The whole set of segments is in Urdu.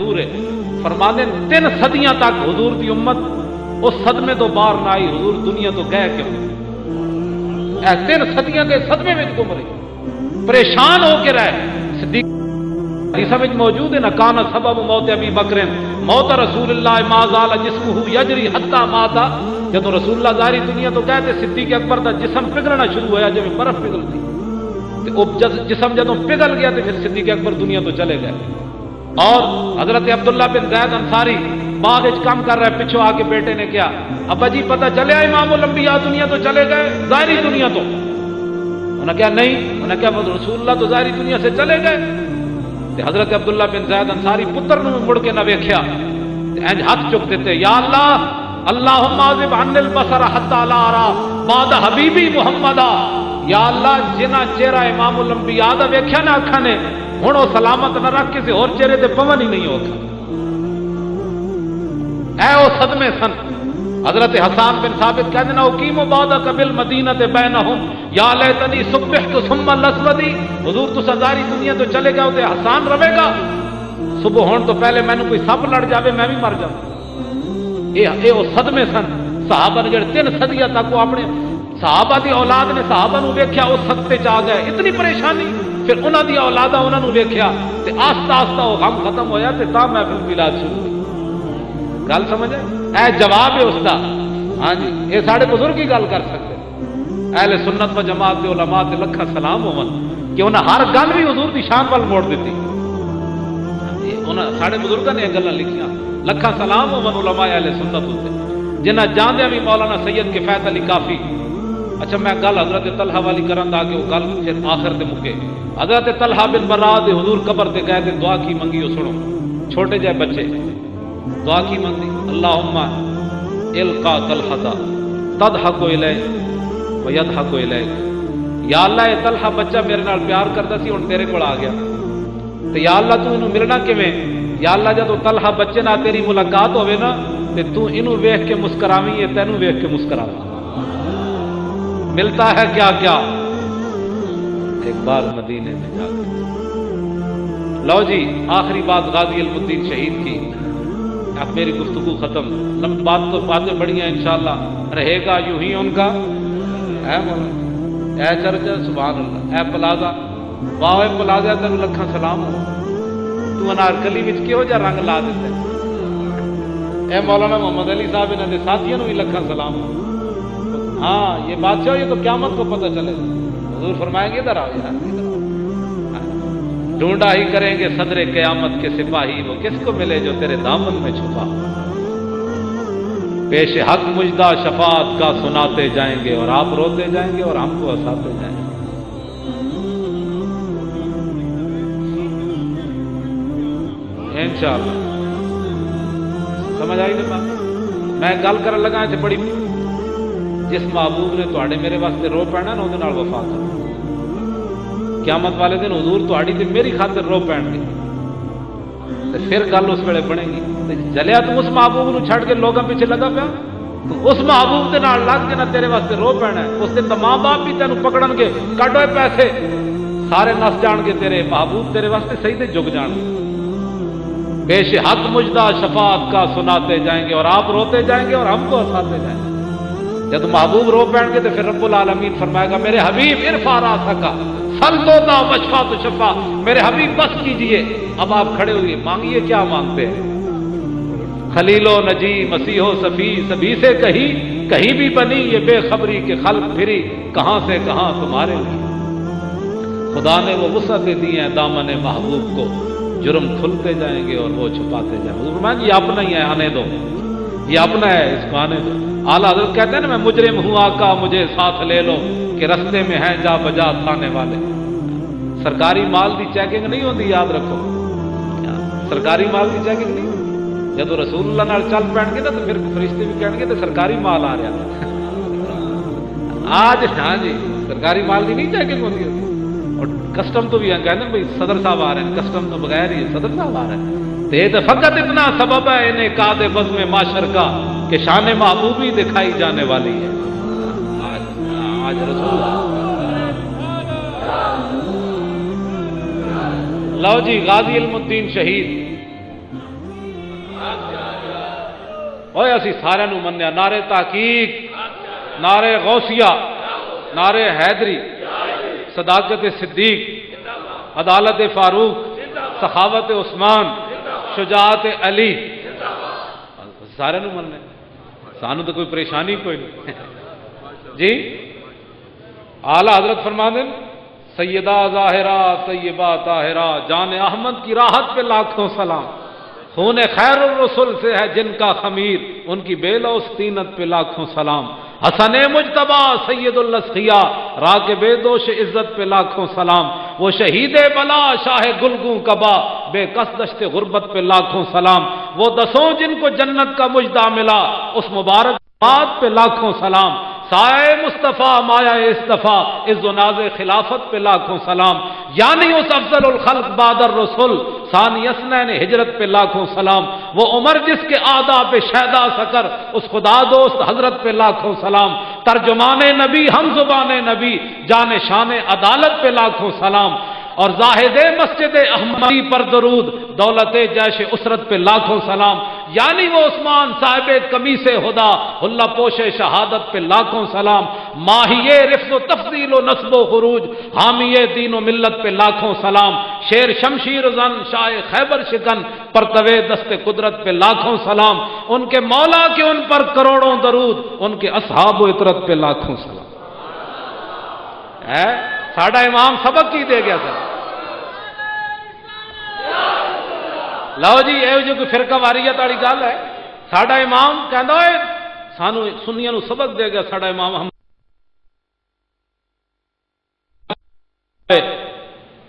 مشہور ہے، فرماتے 3 صدیاں تک حضور دی امت اس صدمے تو باہر نہ آئی، حضور دنیا تو گئے کیوں؟ 3 صدیاں کے صدمے میں گم رہی، پریشان ہو کے رہے۔ صدیق حدیث میں موجود ہے نا، کان سبب موت ابی بکر موت رسول اللہ ما زال جسمہ یجری حتی مات۔ جب رسول اللہ ظاہری دنیا تو گئے تھے، صدیق اکبر دا جسم پگھلنا شروع ہوا جب برف پگھلتی، جسم جدوں پگھل گیا تو پھر صدیق اکبر دنیا تو چلے گئے۔ اور حضرت عبداللہ بن زید انصاری باغ کام کر رہے، پچھو آ کے بیٹے نے کیا، ابا جی پتہ چلے امام الانبیاء دنیا تو چلے گئے ظاہری دنیا تو؟ انہوں نے کہا نہیں، انہوں نے کہا رسول اللہ تو ظاہری دنیا سے چلے گئے۔ حضرت عبداللہ بن زید انصاری پتر نے مڑ کے نہ ویکھیا، انج ہاتھ چک دیتے، یا اللہ اللہم عذب عن البصر حتی لا ارى بعد حبیبی محمد۔ یا اللہ جنہ چہرہ امام الانبیاء دا ویکھیا نہ اکھاں نے، ہن او سلامت نہ رکھ کسی اور چہرے تے پون ہی نہیں ہوتا۔ اے او صدمے سن۔ حضرت حسان بن ثابت کہتے ہیں اقیم بعدک بالمدینہ بینہم یا لیتنی صبحت ثم الاسودی۔ حضور تو سزاری دنیا تو چلے گا تے حسان رہے گا، صبح ہون تو پہلے مینوں کوئی سپ لڑ جاوے میں بھی مر جاواں۔ اے او صدمے سن صحابہ نے جڑے 3 صدیاں تک وہ اپنے صحابہ دی اولاد نے صحابہ نو ویکھیا، اس سختے چ آ گئے، اتنی پریشانی، پھر انہاں دی اولاداں انہاں نو ویکھیا تے آہستہ آہستہ وہ غم ختم ہویا تے تا محفل میلاد شروع ہوئی۔ گل سمجھ اے جواب ہے اس دا۔ ہاں جی، یہ سارے بزرگ ہی گل کر سکتے، اہل سنت و جماعت کے علماء تے لکھاں سلام ہون کہ انہاں ہر گل بھی حضور دی شان وال موڑ دیتی۔ انہاں سارے بزرگاں نے یہ گلاں لکھیاں، لکھاں سلام ہون علماء اہل سنت تے جنہاں جاندے بھی مولانا سید کفایت علی کافی۔ اچھا میں گل حضرت طلحہ والی کرن دا کہ وہ گل پھر آخر تے مکے۔ حضرت طلحہ بن برا دے حضور قبر تے گئے تے دعا کی منگی، سنو چھوٹے جائے بچے دعا کی منگی، اللہم القا طلحہ تضحک الیک ویضحک الیک۔ یا اللہ یہ طلحہ بچہ میرے نال پیار کرتا سی، ہن تیرے کول آ گیا تے یا اللہ تو انہوں ملنا کیویں؟ یا اللہ جدوں طلحہ بچے نال تیری ملاقات ہوے نا تے تو انہوں ویکھ کے مسکراویں، یہ تینوں ویکھ کے مسکراویں۔ ملتا ہے کیا کیا ایک بار مدینے میں جا کے۔ لو جی آخری بات غازی علم الدین شہید کی، اب میری گفتگو ختم، بات تو باتیں بڑی ہیں انشاءاللہ، رہے گا یوں ہی ان کا۔ اے مولانا اے چرچ سبحان اللہ، اے پلازا واہ پلازا تینوں لکھاں سلام ہو، تو انارکلی وچ کہو جا رنگ لا دیتا ہے۔ اے مولانا محمد علی صاحب انہاں دے ساتھیوں بھی لکھاں سلام ہو۔ ہاں یہ بادشاہ یہ تو قیامت کو پتہ چلے، حضور فرمائیں گے ادھر آؤ یار، ڈھونڈا ہی کریں گے صدر قیامت کے سپاہی، وہ کس کو ملے جو تیرے دامن میں چھپا۔ پیش حق مجدہ شفاعت کا سناتے جائیں گے اور آپ روتے جائیں گے اور ہم کو ہنساتے جائیں گے۔ انشاءاللہ سمجھ آئی نا بات؟ میں گل کرن لگا تے بڑی، جس محبوب نے تواڈے میرے واسطے رو پینا نا، اودے نال وفا کرو۔ قیامت والے دن حضور تواڈی تے میری خاطر رو پین گے تے پھر گل اس ویلے بنے گی۔ جلیا تو اس محبوب نو چھڑ کے لوگاں پیچھے لگا پیا، تو اس محبوب دے نال لگ کے نہ تیرے واسطے رو پینا ہے۔ اس دن تو ماں باپ بھی تینوں پکڑن گے، کڈو پیسے، سارے نس جان گے، تیرے محبوب تیرے واسطے صحیح تے جھک جان گے۔ پیش حق مجدہ شفاعت کا سناتے جائیں گے اور آپ روتے جائیں گے اور ہم کو ہنساتے جائیں گے۔ جب محبوب رو پین گے تو پھر رب العالمین فرمائے گا میرے حبیب ارفع راسک سل توتا وشفا تو شفا، میرے حبیب بس کیجئے۔ اب آپ کھڑے ہوئے مانگیے، کیا مانگتے ہیں؟ خلیل و نجی مسیح و صفی سبھی سے کہیں بھی بنی یہ بے خبری کے خلق پھری، کہاں سے کہاں تمہارے لیے۔ خدا نے وہ وسعتیں دی ہیں دامن محبوب کو، جرم کھلتے جائیں گے اور وہ چھپاتے جائیں گے۔ یہ اپنا ہی ہے، آنے دو، یہ اپنا ہے، اس کو آنے دو۔ اعلیٰ حضرت کہتے ہیں نا میں مجرم ہوں آقا مجھے ساتھ لے لو، کہ رستے میں ہیں جا بجا تھانے والے۔ سرکاری مال دی چیکنگ نہیں ہوتی، یاد رکھو، سرکاری مال دی چیکنگ نہیں ہوتی۔ جب رسول اللہ نال چل پین گے نا تو پھر فرشتے بھی کہیں گے تو سرکاری مال آ رہا آج۔ ہاں جی سرکاری مال کی نہیں چیکنگ ہوتی، اور کسٹم تو بھی کہتے ہیں بھائی صدر صاحب آ رہے ہیں، کسٹم تو بغیر ہی صدر صاحب آ رہے ہیں۔ تو یہ تو فقط اتنا سبب ہے انعقاد بزم معاشر کا کہ شان محبوبی دکھائی جانے والی ہے۔ آج رسول لو جی غازی علم الدین شہید اوے اسی سارے نو منیا، نعرے تحقیق، نعرے غوثیہ، نعرے حیدری، صداقت صدیق، عدالت فاروق، سخاوت عثمان، شجاعت علی، سارے نو مننے، سانو تو کوئی پریشانی کوئی نہیں جی۔ اعلیٰ حضرت فرما دیں سیدہ ظاہرہ طیبہ طاہرہ جان احمد کی راحت پہ لاکھوں سلام، خون خیر الرسل سے ہے جن کا خمیر، ان کی بے لوث طینت پہ لاکھوں سلام، حسن مجتبیٰ سید الاسقیاء راکب دوش عزت پہ لاکھوں سلام، وہ شہید بلا شاہ گلگوں کبا بے کس دشت غربت پہ لاکھوں سلام، وہ دسوں جن کو جنت کا مجدہ ملا اس مبارک بات پہ لاکھوں سلام، سائے مصطفیٰ مایا اصطفیٰ عز و ناز خلافت پہ لاکھوں سلام، یعنی اس افضل الخلق بعد الرسل ثانی اثنین ہجرت پہ لاکھوں سلام، وہ عمر جس کے آداب پہ شیدا سکر اس خدا دوست حضرت پہ لاکھوں سلام، ترجمان نبی ہم زبان نبی جان شان عدالت پہ لاکھوں سلام، اور زاہد مسجد احمدی پر درود دولت جیش اسرت پہ لاکھوں سلام، یعنی وہ عثمان صاحب قمیص خدا اللہ پوش شہادت پہ لاکھوں سلام، ماہیے رفض و تفضیل و نصب و خروج حامی دین و ملت پہ لاکھوں سلام، شیر شمشیر زن شاہ خیبر شکن پرتوے دست قدرت پہ لاکھوں سلام، ان کے مولا کے ان پر کروڑوں درود، ان کے اصحاب و اطرت پہ لاکھوں سلام۔ ساڈا امام سبق کی دے گیا سر، لو جی یہ جو کوئی فرقہ واریت والی گل ہے، ساڈا امام کہندا ہے سانو سنیاں نو سبق دے گیا، ساڈا امام ہم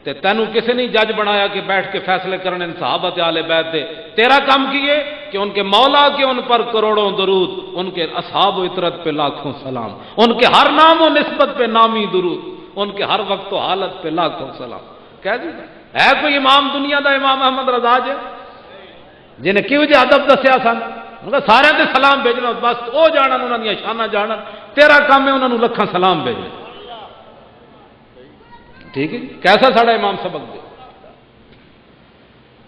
تے تینوں کسی نے جج بنایا کہ بیٹھ کے فیصلے کرنے صحابت آل بیت دے، تیرا کام کیے کہ ان کے مولا کے ان پر کروڑوں درود، ان کے اصحاب و اطرت پہ لاکھوں سلام، ان کے ہر نام و نسبت پہ نامی درود، ان کے ہر وقت و حالت پہ لاکھوں سلام۔ کہہ دی ہے کوئی امام دنیا دا امام احمد رضا جے جنہیں کیوں جے ادب دسیا سن، سارے تے سلام بھیجنا، بس وہ جانن انہاں دی شاناں جانن، تیرا کام ہے انہاں نوں لکھاں سلام بھیجنا۔ ٹھیک ہے، کیسا ساڑا امام سبق دے؟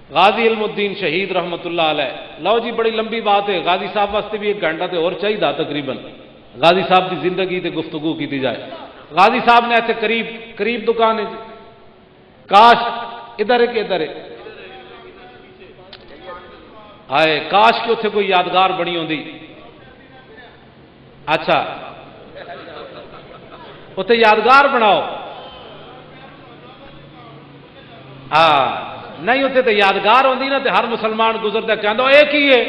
غازی علم الدین شہید رحمت اللہ علیہ، لو جی بڑی لمبی بات ہے، غازی صاحب واسطے بھی 1 گھنٹہ تے اور چاہیے تقریباً، غازی صاحب کی زندگی تے گفتگو کی جائے۔ غازی صاحب نے ایتھے قریب دکان ہے، کاش ادھر ہے کہ ادھر ہے آئے، کاش کہ اتنے کوئی یادگار بنی ہوندی۔ اچھا اتنے یادگار بناؤ، نہیں اتنے تو یادگار ہوندی نا، تو ہر مسلمان گزرتا کہندا ایک ہی ہے،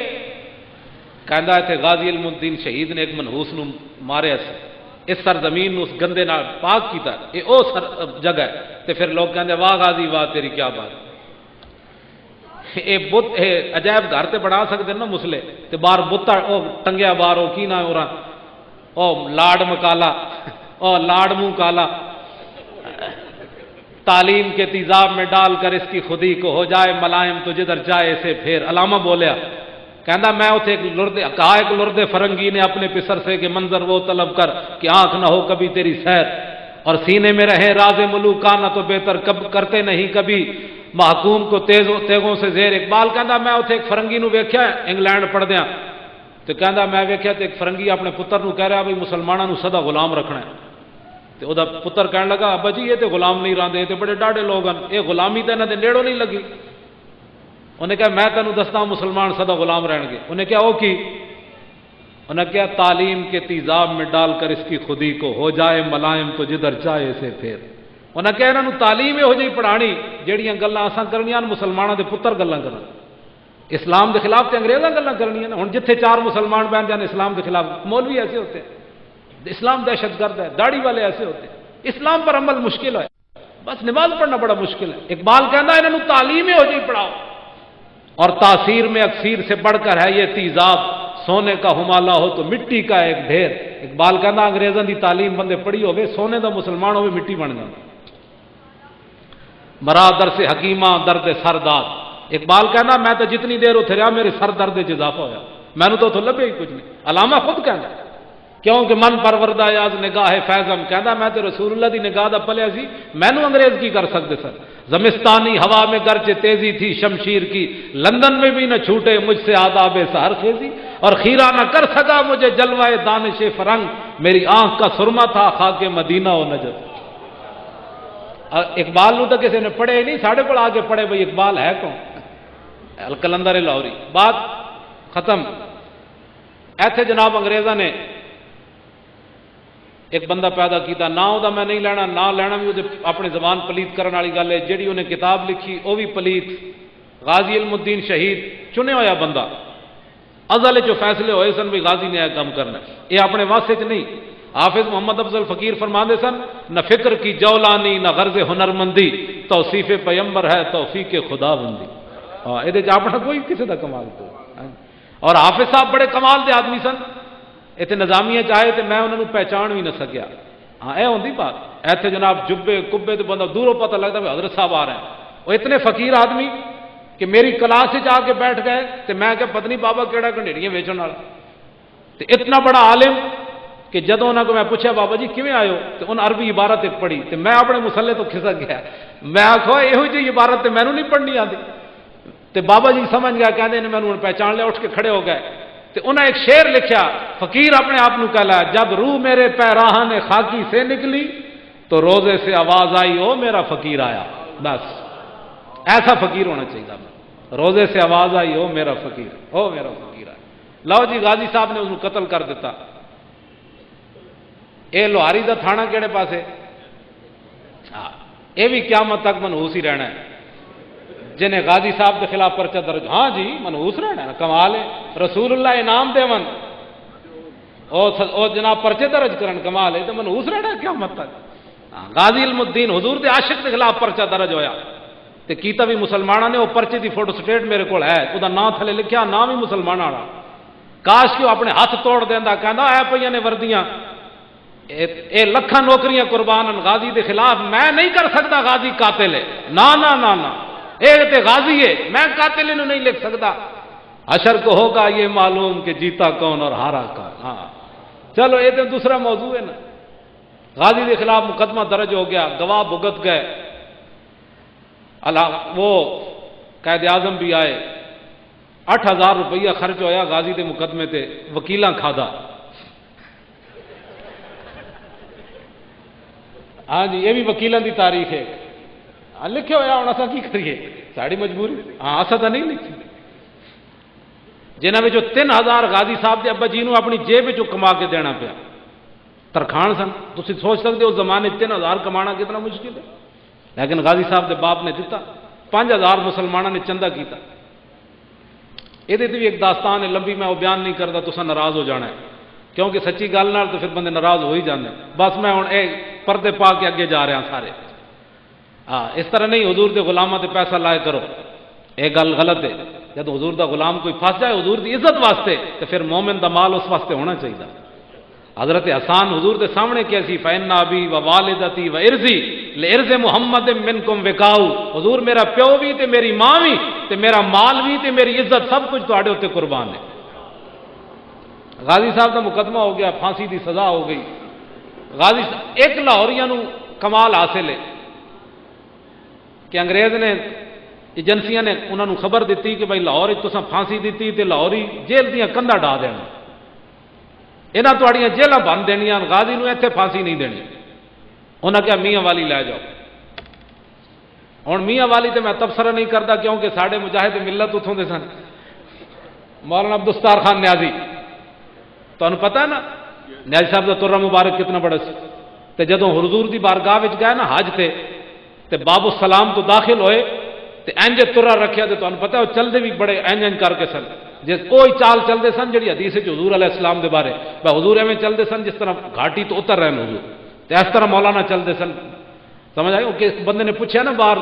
کہندا اتنے غازی علم الدین شہید نے ایک منحوس نو ماریا سی، اس سرزمین نو اس گندے نال پاک کیتا، یہ او جگہ ہے، تے پھر لوگ کہندے واہ غازی واہ تیری کیا بات، اے بت عجائب گھر تے بنا سکتے نا مسلے، تے باہر بت او ٹنگیا باہر او کی نہ اورا او لاڈ مکالا، او لاڈ منہ کالا، تعلیم کے تیزاب میں ڈال کر اس کی خودی کو ہو جائے ملائم تو جدھر جائے اسے پھر، علامہ بولیا کہندا میں اتنے ایک لردے فرنگی نے اپنے پسر سے کہ منظر وہ طلب کر کہ آنکھ نہ ہو کبھی تیری سیر، اور سینے میں رہے راز ملوکانہ تو بہتر کب کرتے نہیں کبھی محکوم کو تیغوں سے زیر۔ اقبال کہندا میں اتنے ایک فرنگی نو ویکھیا انگلینڈ پڑھ دیاں، تو کہندا میں ویکھیا تے ایک فرنگی اپنے پتر نو کہہ رہا بھئی مسلمانوں نو سدا غلام رکھنا ہے، تے او دا پتر کہنے لگا ابا جی یہ تے غلام نہیں راندے، یہ تے بڑے ڈاڈے لوگ ہیں، یہ غلامی تے انہاں دے نیڑوں نہیں لگی۔ انہیں کہا میں تینوں دستا ہوں مسلمان سدا غلام رہن گے، انہیں کہا او کی؟ انہیں کہا تعلیم کے تیزاب میں ڈال کر اس کی خودی کو ہو جائے ملائم تو جدھر چاہے اسے پھر۔ انہیں کہا انہوں تعلیم یہو جی پڑھانی جہڑیاں گلاں اساں کرنیاں مسلمانوں دے پتر گلاں کرن، اسلام دے خلاف تے انگریزاں گلاں کرنیاں، ہن جتھے 4 مسلمان بیٹھ جان اسلام دے خلاف، مولوی ایسے ہوتے ہیں، اسلام دہشت گرد ہے، داڑھی والے ایسے ہوتے ہیں، اسلام پر عمل مشکل ہے، بس نماز پڑھنا بڑا مشکل ہے۔ اقبال کہنا انہوں تعلیم ہو جی پڑھاؤ، اور تاثیر میں اکثیر سے بڑھ کر ہے یہ تیزاب، سونے کا ہمالا ہو تو مٹی کا ایک ڈھیر۔ اقبال کہنا انگریزاں دی تعلیم بندے پڑھی ہوئے، سونے دا مسلمان ہوئے مٹی بن جائے۔ مرادر سے حکیماں درد سر داد، اقبال کہنا میں تو جتنی دیر اتھے رہا میرے سر درد اضافہ ہوا، میں نے تو لبے ہی کچھ نہیں۔ علامہ خود کہنا کیونکہ من پروردہ یاز نگاہ فیضم، کہنا میں تو رسول اللہ دی نگاہ دا پلیا سی، میں نے انگریز کی کر سکتے سر۔ زمستانی ہوا میں گرچہ تیزی تھی شمشیر کی، لندن میں بھی نہ چھوٹے مجھ سے آداب سحر خیزی، اور خیرہ نہ کر سکا مجھے جلوہ دانش فرنگ، میری آنکھ کا سرما تھا خاک مدینہ و نجف۔ اقبال نو تو کسی نے پڑھے ہی نہیں، ساڑھے کو آگے پڑھے بھئی اقبال ہے کون؟ القلندر لاہوری۔ بات ختم۔ ایتھے جناب انگریزاں نے ایک بندہ پیدا کیتا، نہ وہ میں نہیں لینا، نہ لینا بھی اپنی زبان پلیت کرنے والی گل ہے، جیڑی انہیں کتاب لکھی وہ بھی پلیت، غازی علم الدین شہید چنے ہویا بندہ، ازل جو فیصلے ہوئے سن بھی غازی نے کام کرنا، یہ اپنے واسطے چ نہیں۔ حافظ محمد افضل فقیر فرماندے سن، نہ فکر کی جولانی نہ غرض ہنرمندی، توصیف پیمبر ہے توفیق خدا بندی۔ ہاں یہ اپنا کوئی کسی کا کمال کو۔ اور حافظ صاحب بڑے کمال دے آدمی سن، اتنے نظامیہ چاہے تو میں انہوں نے پہچان بھی نہ سکیا۔ ہاں یہ ہوندی بات، ایتھے جناب جبے کبے تو بندہ دوروں پتہ لگتا ہے حضرت صاحب آ رہے ہیں، وہ اتنے فقیر آدمی کہ میری کلاس سے جا کے بیٹھ گئے تو میں کہ پتہ نہیں بابا کیڑا کنڈیریاں ویچن والا، تو اتنا بڑا عالم کہ جدوں انہوں کو میں پوچھا بابا جی کیویں آئے ہو، تو انہوں عربی عبارت ایک پڑھی، تو میں اپنے مسلے تو کھسک گیا، میں آخو یہ جی عبارت تو مینوں نہیں پڑھنی آتی، تو بابا جی سمجھ گیا، کہتے ہیں میں نے پہچان لیا، اٹھ کے کھڑے ہو گئے، تو انہیں ایک شعر لکھا، فقیر اپنے آپ کو کہلا، جب روح میرے پیراہن خاکی سے نکلی تو روزے سے آواز آئی او میرا فقیر آیا۔ بس ایسا فقیر ہونا چاہیے، روزے سے آواز آئی او میرا فقیر، او میرا فقیر آیا۔ لو جی غازی صاحب نے انہوں قتل کر دیتا۔ اے لوہاری دا تھانہ کہڑے پاسے؟ ہاں یہ بھی قیامت تک منحوس ہی رہنا ہے، جنہیں غازی صاحب کے خلاف پرچہ درج، ہاں جی منحوس رہنا ہے، کمال ہے، رسول اللہ انعام دے من او جناب پرچے درج کرن، کمال ہے، تو منحوس رہنا ہے قیامت تک۔ غازی علم الدین حضور دے عاشق کے خلاف پرچہ درج ہویا، تے کیتا بھی مسلمانوں نے، وہ پرچے دی فوٹو سٹیٹ میرے کو ہے، وہ نام تھلے لکھیا، نام ہی مسلمان والا، کاش کہ وہ اپنے ہاتھ توڑ دیندا، کہندا اے پئیاں نے وردیاں، اے لکھاں نوکریاں قربان غازی دے خلاف، میں نہیں کر سکتا، غازی قاتل ہے، نا نا نا نا، ایک تے غازی ہے، میں قاتل انہوں نہیں لکھ سکتا، حشر کو ہوگا یہ معلوم کہ جیتا کون اور ہارا کون۔ ہاں چلو یہ تو دوسرا موضوع ہے نا۔ غازی کے خلاف مقدمہ درج ہو گیا، گواہ بھگت گئے، وہ قائد اعظم بھی آئے، 8,000 روپیہ خرچ ہویا غازی کے مقدمے تے، وکیلاں کھادا۔ ہاں جی یہ بھی وکیلاں دی تاریخ ہے، لکھے ہوا ہوں اصا کی کریے، ساری مجبوری، ہاں اصا تو نہیں لکھی، جنہوں میں جو 3,000 غازی صاحب کے ابا جی نو اپنی جیب چ کما کے دینا پیا، ترخان سن، تسی سوچ سکتے ہو اس زمانے 3,000 کمانا کتنا مشکل ہے، لیکن غازی صاحب کے باپ نے دیتا، 5,000 مسلمانوں نے چندہ کیتا۔ یہ بھی ایک داستان ہے لمبی، میں وہ بیان نہیں کرتا، تسا ناراض ہو جانا ہے، کیونکہ سچی گل نال تو پھر بندے ناراض ہو ہی جانے، بس میں ہوں اے پردے پا کے اگے جا رہا سارے۔ ہاں اس طرح نہیں حضور دے غلاموں تے پیسہ لائے کرو، یہ گل غلط ہے، جب حضور دا غلام کوئی پھنس جائے حضور دی عزت واسطے تو پھر مومن دا مال اس واسطے ہونا چاہیے۔ حضرت حسان حضور دے سامنے کیسی فَإِنَّ أَبِي وَوَالِدَتِي وَإِرْضِي لِإِرْضِ مُحَمَّدٍ مِّنْكُمْ وِقَاؤُ، حضور میرا پیو بھی تے میری ماں بھی تے میرا مال بھی تے میری عزت سب کچھ تواڈے اوتے قربان ہے۔ غازی صاحب کا مقدمہ ہو گیا، پھانسی دی سزا ہو گئی۔ غازی ایک لاہوریاں نو کمال حاصل ہے کہ انگریز نے ایجنسیاں نے انہوں نے خبر دیتی کہ بھائی لاہور تساں پھانسی دیتی تے لاہوری جیل دیاں کندا ڈا دینا، یہاں تھوڑیاں جیلاں بن دینیاں، غازی نو ایتھے پھانسی نہیں دینی۔ انہاں کہا میاں والی لے جاؤ۔ ہن میاں والی تے میں تبصرہ نہیں کرتا کیونکہ ساڈے مجاہد ملت اتھوں دے سن، مولانا عبدالستار خان نیازی، تمہیں پتہ ہے نا نیازی صاحب کا ترہ مبارک کتنا بڑا سی، تے جدوں حضور دی بارگاہ وچ گئے نا حج تے باب السلام تو داخل ہوئے تے انج ترہ رکھیا، تے تمہیں پتہ ہے وہ چلدے بھی بڑے انج کر کے سن، جس کوئی چال چلتے سن جڑی حدیث ہے حضور علیہ السلام دے بارے، بھائی حضور ایویں چلتے سن جس طرح گھاٹی تو اتر رہے ہیں حضور، تے اس طرح مولانا چلتے سن۔ سمجھ آئی؟ کہ بندے نے پوچھا نا باہر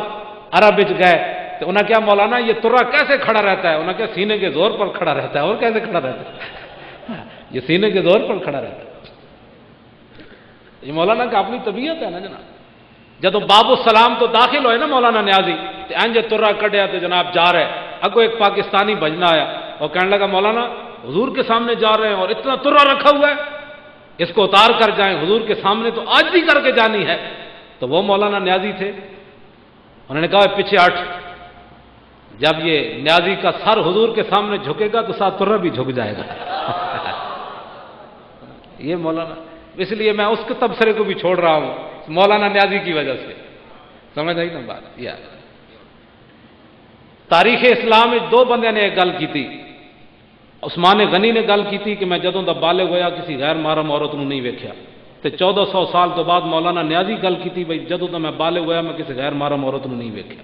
عرب وچ گئے تو انہوں نے کہا مولانا یہ ترہ کیسے کھڑا رہتا ہے؟ انہوں نے کہا سینے کے زور پر کھڑا رہتا ہے۔ اور کیسے کھڑا رہتا ہے؟ یہ سینے کے زور پر کھڑا رہتا ہے۔ یہ مولانا کا اپنی طبیعت ہے نا جناب۔ جب باب السلام تو داخل ہوئے نا مولانا نیازی تے انج ترہ کڈیا تے جناب جا رہے، اگو ایک پاکستانی بھجنا آیا اور کہنے لگا مولانا حضور کے سامنے جا رہے ہیں اور اتنا ترہ رکھا ہوا ہے، اس کو اتار کر جائیں، حضور کے سامنے تو آج بھی کر کے جانی ہے۔ تو وہ مولانا نیازی تھے، انہوں نے کہا پیچھے ہٹ، جب یہ نیازی کا سر حضور کے سامنے جھکے گا تو ساتھ ترہ بھی جھک جائے گا۔ یہ مولانا، اس لیے میں اس کے تبصرے کو بھی چھوڑ رہا ہوں مولانا نیازی کی وجہ سے، سمجھ آئی نا بات؟ یہ تاریخ اسلام میں دو بندے نے ایک گل کی تھی۔ عثمان غنی نے گل کی تھی کہ میں جدوں دا بالغ ہویا کسی غیر محرم عورت نو نہیں ویکھیا، تے 1400 سال تو بعد مولانا نیازی گل کی تھی بھئی جدوں دا میں بالغ ہویا میں کسی غیر محرم عورت نو نہیں ویکھیا۔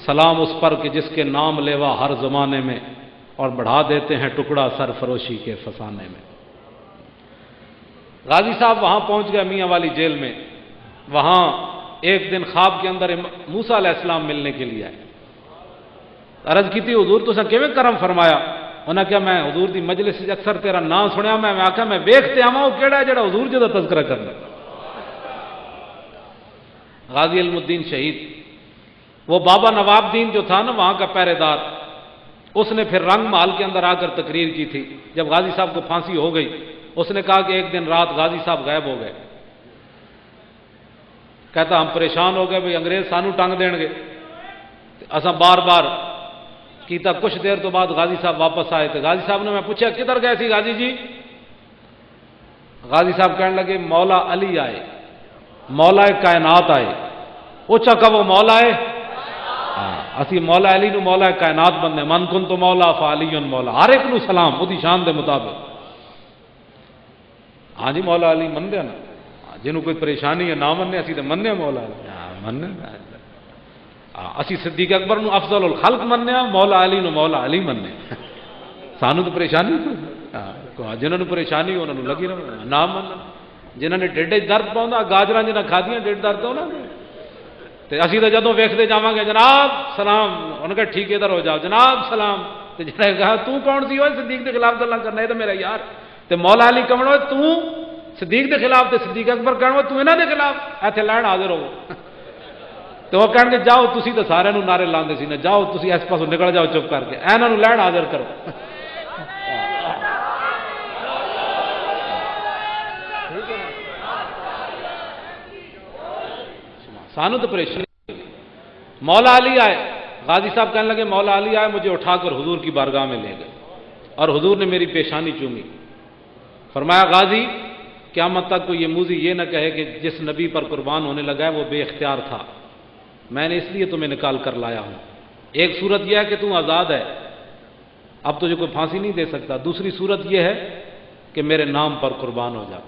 سلام اس پر کہ جس کے نام لیوا ہر زمانے میں، اور بڑھا دیتے ہیں ٹکڑا سرفروشی کے فسانے میں۔ غازی صاحب وہاں پہنچ گئے میاں والی جیل میں، وہاں ایک دن خواب کے اندر موسیٰ علیہ السلام ملنے کے لیے آئے۔ عرض کی تھی حضور تو کیویں کرم فرمایا؟ انہاں کہا میں حضور دی مجلس سے اکثر تیرا نام سنیا، میں آکھا میں ویکھتے آواں وہ کیڑا ہے جڑا حضور جی دا تذکرہ کرنا۔ غازی علم الدین شہید، وہ بابا نواب دین جو تھا نا وہاں کا پہرے دار، اس نے پھر رنگ محل کے اندر آ کر تقریر کی تھی جب غازی صاحب کو پھانسی ہو گئی۔ اس نے کہا کہ ایک دن رات غازی صاحب غائب ہو گئے، کہتا ہم پریشان ہو گئے بھئی انگریز سانو ٹنگ دین گے، اساں بار بار کیتا، کچھ دیر تو بعد غازی صاحب واپس آئے تھے۔ غازی صاحب نے میں پوچھا کدھر گئے سی غازی جی؟ غازی صاحب کہنے لگے مولا علی آئے، مولا کائنات آئے۔ اچھا کہ وہ مولا ہے، اسی مولا علی نو مولا کائنات بندے، من کن تو مولا فعلی مولا، ہر ایک نو سلام وہی شان دے مطابق۔ ہاں جی مولا علی منتے نا، جنہوں کوئی پریشانی ہے نہ مننے، اسی تو مننے مولا علی، مننے اسی صدیق اکبر نو افضل الخلق مننے، مولا علی نو مولا علی مننے، سانو تو پریشانی جنہوں نے پریشانی انہوں نے لگی نہ من، جنہوں نے ڈیڈ درد پاؤں گاجر جنہیں کھادیاں ڈیڈ درد ہونا، تو اسی تو جدوں ویکھتے جاواں گے جناب سلام، انہوں نے کہا ٹھیک ادھر ہو جاؤ جناب سلام، تو جنہیں کہا تو کون سی ہوئے صدیق کے خلاف گلاں کرنا، ہے تو میرا یار، تو مولا علی کہنا ہوئے تو صدیق کے خلاف، تے صدیق اکبر کہنا ہوئے تو انہاں دے خلاف، ایتھے لین حاضر ہو۔ تو وہ کہنے جاؤ تسی تو سارے نو نعرے لاندے سی نا، جاؤ تسی اس پاسوں نکل جاؤ چپ کر کے، انہاں نو لین حاضر کرو۔ سانو تو پریشانی۔ مولا علی آئے، غازی صاحب کہنے لگے مولا علی آئے، مجھے اٹھا کر حضور کی بارگاہ میں لے گئے اور حضور نے میری پیشانی چومی، فرمایا غازی قیامت تک کوئی یہ موذی یہ نہ کہے کہ جس نبی پر قربان ہونے لگا ہے وہ بے اختیار تھا، میں نے اس لیے تمہیں نکال کر لایا ہوں۔ ایک صورت یہ ہے کہ تم آزاد ہے، اب تجھے کوئی پھانسی نہیں دے سکتا، دوسری صورت یہ ہے کہ میرے نام پر قربان ہو جا،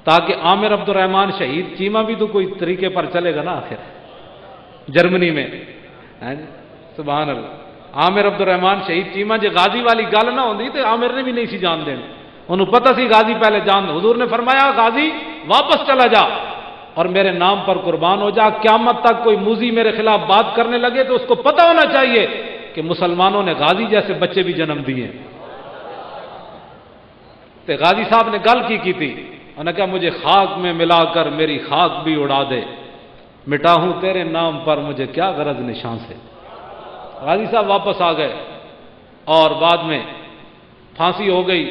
تاکہ عامر عبد الرحمن شہید چیمہ بھی تو کوئی طریقے پر چلے گا نا آخر جرمنی میں، سبحان اللہ، عامر عبد الرحمن شہید چیمہ جے غازی والی گل نہ ہوندی تو عامر نے بھی نہیں سی جان دین، انہوں پتہ سی غازی پہلے جان دے۔ حضور نے فرمایا غازی واپس چلا جا اور میرے نام پر قربان ہو جا، قیامت تک کوئی موذی میرے خلاف بات کرنے لگے تو اس کو پتہ ہونا چاہیے کہ مسلمانوں نے غازی جیسے بچے بھی جنم دیے۔ تو غازی صاحب نے گل کی تھی، انہوں نے کہا مجھے خاک میں ملا کر میری خاک بھی اڑا دے، مٹا ہوں تیرے نام پر مجھے کیا غرض نشان سے۔ غازی صاحب واپس آ گئے اور بعد میں پھانسی ہو گئی۔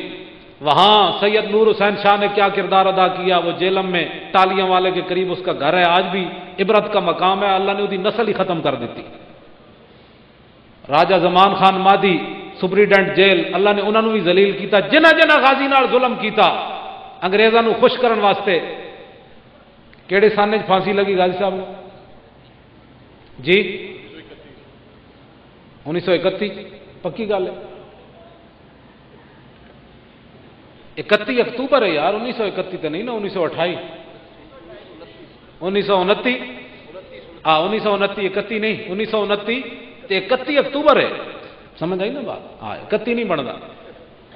وہاں سید نور حسین شاہ نے کیا کردار ادا کیا، وہ جیلم میں ٹالیاں والے کے قریب اس کا گھر ہے، آج بھی عبرت کا مقام ہے، اللہ نے وہ دی نسل ہی ختم کر دیتی۔ راجہ زمان خان مادی سپریڈنٹ جیل، اللہ نے انہوں نے بھی ذلیل کیتا، جنہ جنہ غازی نال ظلم کیتا انگریزاں نو خوش کرن واسطے۔ کیڑے سانے پھانسی لگی غازی صاحب نے جی؟ 1931 پکی گل ہے، 31 اکتوبر ہے یار، 1931 تو نہیں نا، 1928 1929 ہاں 1929 31 نہیں 1929 تے 31 اکتوبر ہے، سمجھ آئی نا بات؟ ہاں 31 نہیں بنتا،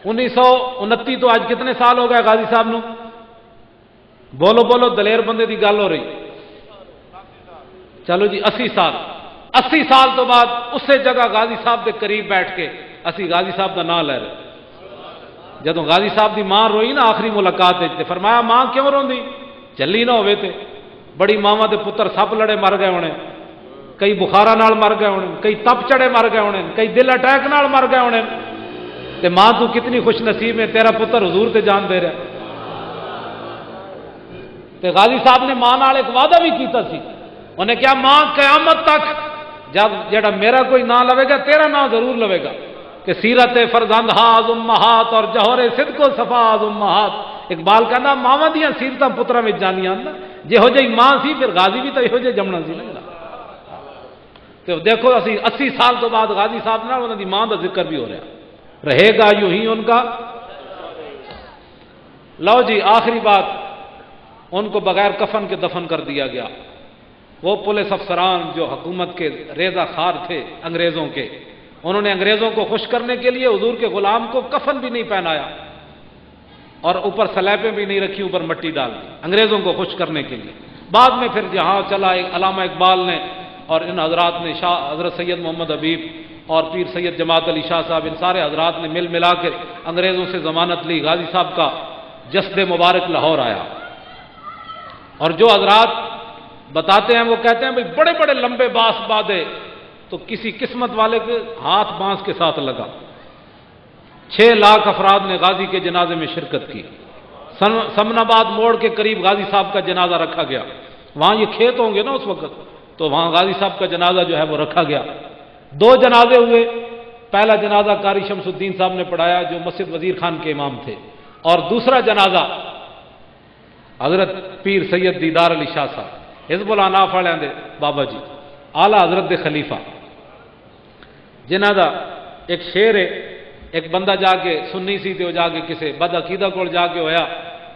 1929 تو آج کتنے سال ہو گئے غازی صاحب نو؟ بولو بولو دلیر بندے دی گل ہو رہی، چلو جی 80 سال، 80 سال تو بعد اسی جگہ غازی صاحب دے قریب بیٹھ کے اسی غازی صاحب دا نام لے رہے۔ جدوں غازی صاحب دی ماں روئی نا آخری ملاقات تے فرمایا ماں کیوں روندی؟ چلی نہ ہوئے تے بڑی ماواں دے پتر سپ لڑے مر گئے ہونے، کئی بخارا نال مر گئے ہونے، کئی تپ چڑے مر گئے ہونے، کئی دل اٹیک نال مر گئے ہونے، تے ماں تو کتنی خوش نصیب ہے تیرا پتر حضور تے جان دے رہا۔ تے غازی صاحب نے ماں نال ایک وعدہ بھی کیتا سی انہیں کیا ماں قیامت تک جب جڑا میرا کوئی نام لوے گا تیرا نام ضرور لوے گا کہ سیرت فرزند ہاز امہات اور جوہر صدق و صفاز امہات. اقبال کہنا ماواں دیاں سیرتاں پتراں وچ جانیاں نا جہو جی ماں سی پھر غازی بھی تو یہو جے جمنا سی نا. تو دیکھو اسی 80 سال تو بعد غازی صاحب نال انہاں دی ماں دا ذکر بھی ہو رہا رہے گا یوں ہی ان کا. لو جی آخری بات، ان کو بغیر کفن کے دفن کر دیا گیا. وہ پولیس افسران جو حکومت کے ریزہ خار تھے انگریزوں کے، انہوں نے انگریزوں کو خوش کرنے کے لیے حضور کے غلام کو کفن بھی نہیں پہنایا اور اوپر سلیبیں بھی نہیں رکھی، اوپر مٹی ڈال دی انگریزوں کو خوش کرنے کے لیے. بعد میں پھر جہاں چلا علامہ اقبال نے اور ان حضرات نے شاہ حضرت سید محمد حبیب اور پیر سید جماعت علی شاہ صاحب، ان سارے حضرات نے مل ملا کے انگریزوں سے ضمانت لی. غازی صاحب کا جسد مبارک لاہور آیا. اور جو حضرات بتاتے ہیں وہ کہتے ہیں بھئی بڑے بڑے لمبے باس بادے تو کسی قسمت والے کے ہاتھ بانس کے ساتھ لگا. 6 لاکھ افراد نے غازی کے جنازے میں شرکت کی. سمن آباد موڑ کے قریب غازی صاحب کا جنازہ رکھا گیا. وہاں یہ کھیت ہوں گے نا اس وقت، تو وہاں غازی صاحب کا جنازہ جو ہے وہ رکھا گیا. 2 جنازے ہوئے. پہلا جنازہ قاری شمس الدین صاحب نے پڑھایا جو مسجد وزیر خان کے امام تھے، اور دوسرا جنازہ حضرت پیر سید دیدار علی شاہ صاحب حزب الاناف والوں دے بابا جی اعلیٰ حضرت دے خلیفہ. جنہاں دا ایک شعر ہے، ایک بندہ جا کے سنی سی تے وہ جا کے کسے بد عقیدہ کول جا کے ہویا،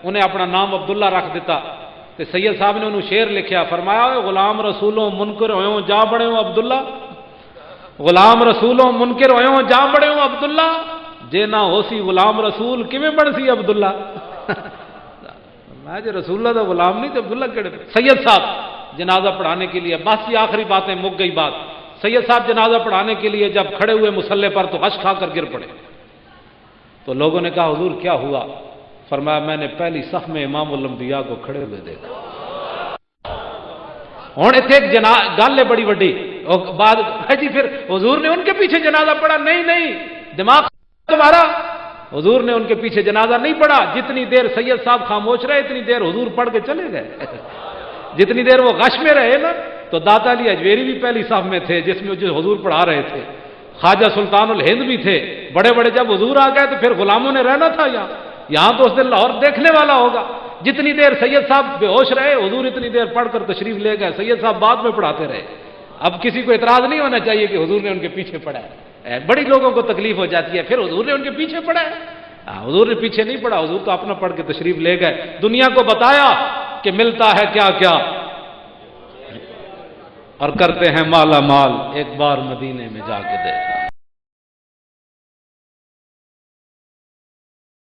انہیں اپنا نام عبداللہ رکھ دیتا تے سید صاحب نے انہوں شعر لکھیا، فرمایا غلام رسولوں منکر ہوئوں جا بڑے ہوں عبداللہ، غلام رسولوں منکر ہوئوں جا بڑے ہوں عبداللہ، جے نہ ہو سی غلام رسول کیویں بن سی عبداللہ. میں جو رسول اللہ دا غلام نہیں تو عبداللہ کہڑے. سید صاحب جنازہ پڑھانے کے لیے، بس یہ آخری باتیں مک گئی بات. سید صاحب جنازہ پڑھانے کے لیے جب کھڑے ہوئے مصلے پر تو غش کھا کر گر پڑے. تو لوگوں نے کہا حضور کیا ہوا؟ فرمایا میں نے پہلی صف میں امام الانبیاء کو کھڑے ہوئے دیکھا. ہوں اتنے ایک گل ہے بڑی وڈی بعد جی پھر حضور نے ان کے پیچھے جنازہ پڑھا؟ نہیں، دماغ تمہارا. حضور نے ان کے پیچھے جنازہ نہیں پڑھا. جتنی دیر سید صاحب خاموش رہے اتنی دیر حضور پڑھ کے چلے گئے. جتنی دیر وہ غش میں رہے نا، تو داتا علی اجویری بھی پہلی صف میں تھے جس میں جو حضور پڑھا رہے تھے. خواجہ سلطان الہند بھی تھے. بڑے بڑے جب حضور آ گئے تو پھر غلاموں نے رہنا تھا یہاں تو اس دن لاہور دیکھنے والا ہوگا. جتنی دیر سید صاحب بے ہوش رہے حضور اتنی دیر پڑھ کر تشریف لے گئے. سید صاحب بعد میں پڑھاتے رہے. اب کسی کو اعتراض نہیں ہونا چاہیے کہ حضور نے ان کے پیچھے پڑھا ہے. بڑی لوگوں کو تکلیف ہو جاتی ہے پھر حضور نے ان کے پیچھے پڑھا ہے. حضور نے پیچھے نہیں پڑھا، حضور تو اپنا پڑھ کے تشریف لے گئے. دنیا کو بتایا کہ ملتا ہے کیا کیا اور کرتے ہیں مالا مال، ایک بار مدینے میں جا کے دیکھا.